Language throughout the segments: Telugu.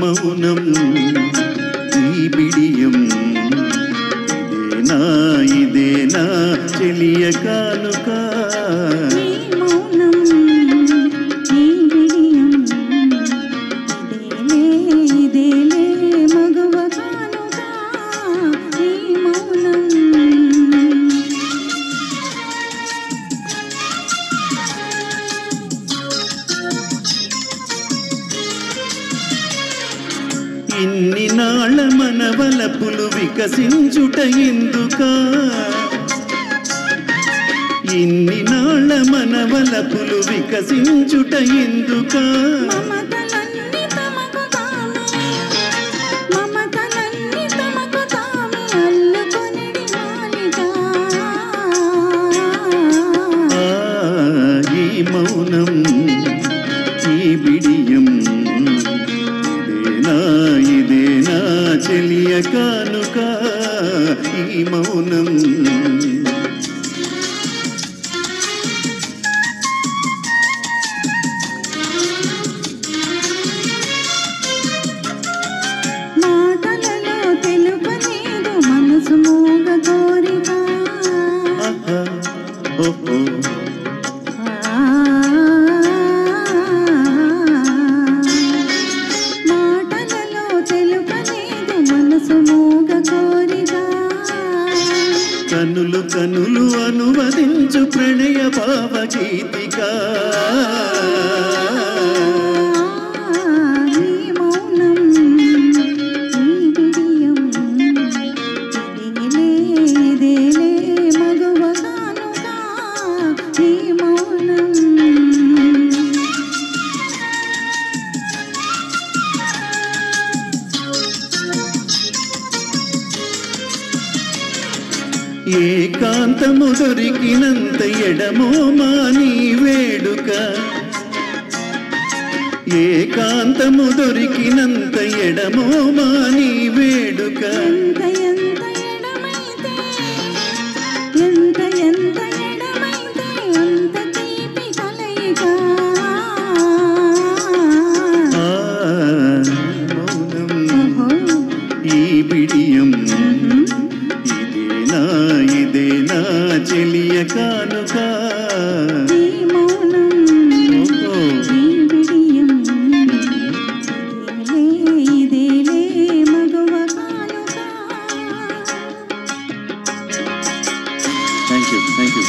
మౌనం ఈ బిడియం ఇదేనా చెలియ కానుక ఇన్ని నాళ్ళ మనవలపులు వికసించుట ఎందుక ఇన్ని నాళ్ళ మనవలపులు వికసించుట ఎందుక ఈ మౌనం ఈ బిడియం ఇదేనా చెలియ కానుక ఈ మౌనం మాటలలో తెలుపలేదు మనసు మోగ కోరిక మాటలలో తెలుపలేదు మనసు మోగ కోరిక కనులు కనులు అనువదించు ప్రణయ భావగీతిక ఏకాంతము దొరికినంత ఎడమో మాని వేడుక ఏకాంతము దొరికినంత ఎడమో మాని వేడుక మౌనం ఈ బిడియం ఇదేనా చెలియ కానుక థ్యాంక్ యూ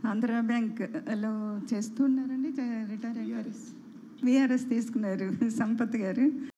ఆంధ్ర బ్యాంక్లో చేస్తున్నారండి రిటైర్ అయ్యారు విఆర్ఎస్ తీసుకున్నారు సంపత్ గారు.